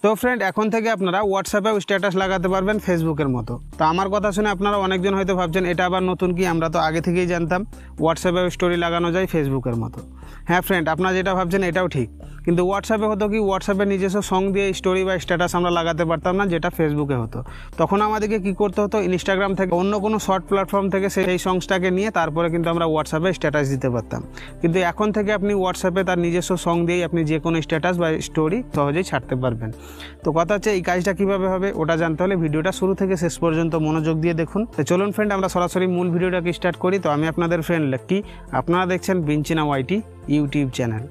তো ফ্রেন্ড এখন থেকে আপনারা হোয়াটসঅ্যাপেও স্ট্যাটাস লাগাতে পারবেন ফেসবুকের মতো। তো আমার কথা শুনে আপনারা অনেকজন হয়তো ভাবছেন এটা আবার নতুন কি, আমরা তো আগে থেকেই জানতাম হোয়াটসঅ্যাপেও স্টোরি লাগানো যায় ফেসবুকের মতো। হ্যাঁ ফ্রেন্ড, আপনারা যেটা ভাবছেন এটাও ঠিক, কিন্তু হোয়াটসঅ্যাপে হতো কি, হোয়াটসঅ্যাপে নিজস্ব সং দিয়ে স্টোরি বা স্ট্যাটাস আমরা লাগাতে পারতাম না, যেটা ফেসবুকে হতো। তখন আমাদেরকে কী করতে হতো, ইনস্টাগ্রাম থেকে অন্য কোনো শর্ট প্ল্যাটফর্ম থেকে সেই সংসটাকে নিয়ে তারপরে কিন্তু আমরা হোয়াটসঅ্যাপে স্ট্যাটাস দিতে পারতাম। কিন্তু এখন থেকে আপনি হোয়াটসঅ্যাপে তার নিজস্ব সং দিয়েই আপনি যে কোনো স্ট্যাটাস বা স্টোরি সহজেই ছাড়তে পারবেন। তো কথা হচ্ছে এই কাজটা কীভাবে হবে ওটা জানতে হলে ভিডিওটা শুরু থেকে শেষ পর্যন্ত মনোযোগ দিয়ে দেখুন। তো চলুন ফ্রেন্ড আমরা সরাসরি মূল ভিডিওটাকে স্টার্ট করি। তো আমি আপনাদের ফ্রেন্ড লাক্কি, আপনারা দেখছেন বিঞ্চিনা ওয়াইটি ইউটিউব চ্যানেল।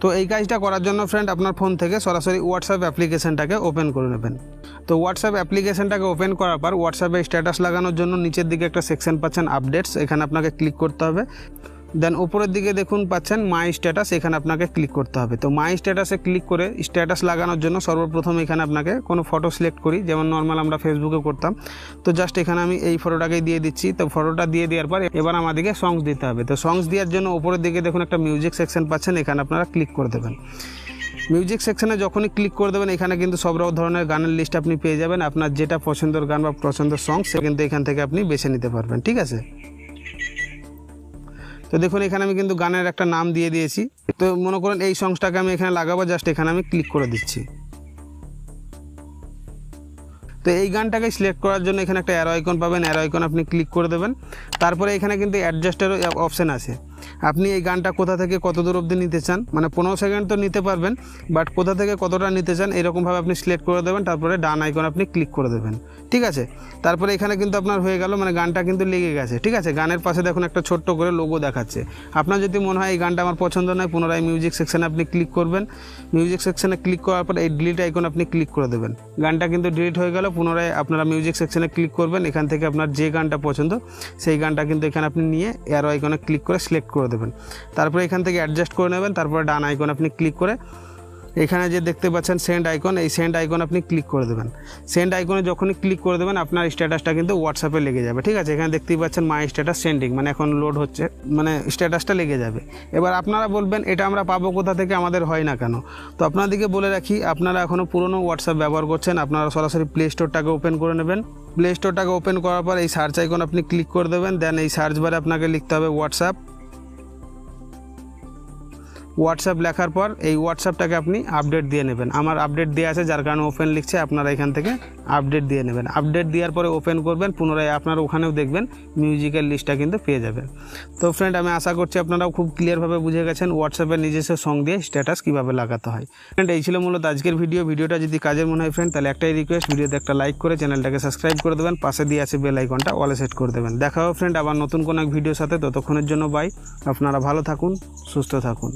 তো এই কাজটা করার জন্য ফ্রেন্ড আপনার ফোন থেকে সরাসরি হোয়াটসঅ্যাপ অ্যাপ্লিকেশনটাকে ওপেন করে নেবেন। তো হোয়াটসঅ্যাপ অ্যাপ্লিকেশনটাকে ওপেন করার পর হোয়াটসঅ্যাপে স্ট্যাটাস লাগানোর জন্য নিচের দিকে একটা সেকশন পাচ্ছেন আপডেটস, এখানে আপনাকে ক্লিক করতে হবে। দেন উপরের দিকে দেখুন পাচ্ছেন মাই স্ট্যাটাস, এখানে আপনাকে ক্লিক করতে হবে। তো মাই স্ট্যাটাসে ক্লিক করে স্ট্যাটাস লাগানোর জন্য সর্বপ্রথম এখানে আপনাকে কোনো ফটো সিলেক্ট করি, যেমন নর্মাল আমরা ফেসবুকে করতাম। তো জাস্ট এখানে আমি এই ফটোটাকেই দিয়ে দিচ্ছি। তো ফটোটা দিয়ে দেওয়ার পর এবার আমাদেরকে সংস দিতে হবে। তো সংস দেওয়ার জন্য উপরের দিকে দেখুন একটা মিউজিক সেকশন পাচ্ছেন, এখানে আপনারা ক্লিক করে দেবেন। মিউজিক সেকশনে যখনই ক্লিক করে দেবেন এখানে কিন্তু সব ধরনের গানের লিস্ট আপনি পেয়ে যাবেন। আপনার যেটা পছন্দের গান বা পছন্দের সং সে কিন্তু এখান থেকে আপনি বেছে নিতে পারবেন, ঠিক আছে। তো দেখুন এখানে আমি কিন্তু গানের একটা নাম দিয়ে দিয়েছি। তো মনে করেন এই সংসটাকে আমি এখানে লাগাবো, জাস্ট এখানে আমি ক্লিক করে দিচ্ছি। তো এই গানটাকে সিলেক্ট করার জন্য এখানে একটা অ্যারো আইকন পাবেন, অ্যারো আইকন আপনি ক্লিক করে দেবেন। তারপরে এখানে কিন্তু অ্যাডজাস্টেরও অপশান আছে, আপনি এই গানটা কোথা থেকে কত দূর অবধি নিতে চান, মানে 15 সেকেন্ড তো নিতে পারবেন, বাট কোথা থেকে কতটা নিতে চান এরকমভাবে আপনি সিলেক্ট করে দেবেন। তারপরে ডান আইকন আপনি ক্লিক করে দেবেন, ঠিক আছে। তারপরে এখানে কিন্তু আপনার হয়ে গেল, মানে গানটা কিন্তু লেগে গেছে, ঠিক আছে। গানের পাশে দেখুন একটা ছোট্ট করে লোগো দেখাচ্ছে। আপনার যদি মনে হয় এই গানটা আমার পছন্দ নয়, পুনরায় মিউজিক সেকশানে আপনি ক্লিক করবেন। মিউজিক সেকশানে ক্লিক করার পর এই ডিলিট আইকন আপনি ক্লিক করে দেবেন। গানটা কিন্তু ডিলিট হয়ে গেল। পুনরায় আপনারা মিউজিক সেকশানে ক্লিক করবেন, এখান থেকে আপনার যে গানটা পছন্দ সেই গানটা কিন্তু এখানে আপনি নিয়ে অ্যারো আইকনে ক্লিক করে সিলেক্ট করে দেবেন। তারপরে এখান থেকে অ্যাডজাস্ট করে নেবেন। তারপরে ডান আইকন আপনি ক্লিক করে এখানে যে দেখতে পাচ্ছেন সেন্ড আইকন, এই সেন্ড আইকন আপনি ক্লিক করে দেবেন। সেন্ড আইকনে যখনই ক্লিক করে দেবেন আপনার স্ট্যাটাসটা কিন্তু হোয়াটসঅ্যাপে লেগে যাবে, ঠিক আছে। এখানে দেখতেই পাচ্ছেন মাই স্ট্যাটাস সেন্ডিং, মানে এখন লোড হচ্ছে, মানে স্ট্যাটাসটা লেগে যাবে। এবার আপনারা বলবেন এটা আমরা পাবো কোথা থেকে, আমাদের হয় না কেন। তো আপনাদেরকে বলে রাখি, আপনারা এখনও পুরনো হোয়াটসঅ্যাপ ব্যবহার করছেন, আপনারা সরাসরি প্লে স্টোরটাকে ওপেন করে নেবেন। প্লে স্টোরটাকে ওপেন করার পর এই সার্চ আইকন আপনি ক্লিক করে দেবেন। দেন এই সার্চ বারে আপনাকে লিখতে হবে হোয়াটসঅ্যাপ। হোয়াটসঅ্যাপ লেখার পর এই হোয়াটসঅ্যাপটাকে আপনি আপডেট দিয়ে নেবেন। আমার আপডেট দেওয়া আছে যার কারণে ওপেন লিখছে, আপনারা এখান থেকে আপডেট দিয়ে নেবেন। আপডেট দেওয়ার পরে ওপেন করবেন, পুনরায় আপনারা ওখানেও দেখবেন মিউজিকের লিস্টটা কিন্তু পেয়ে যাবেন। তো ফ্রেন্ড আমি আশা করছি আপনারাও খুব ক্লিয়ারভাবে বুঝে গেছেন হোয়াটসঅ্যাপের নিজস্ব সং দিয়ে স্ট্যাটাস কীভাবে লাগাতে হয়। ফ্রেন্ড এই ছিল মূলত আজকের ভিডিওটা যদি কাজের মনে হয় ফ্রেন্ড, তাহলে একটাই রিকোয়েস্ট, ভিডিওতে একটা লাইক করে চ্যানেলটাকে সাবস্ক্রাইব করে দেবেন, পাশে দিয়ে আছে বেল আইকনটা অলে সেট করে দেবেন। দেখা হবে ফ্রেন্ড আবার নতুন কোনো এক ভিডিওর সাথে, ততক্ষণের জন্য বাই। আপনারা ভালো থাকুন, সুস্থ থাকুন।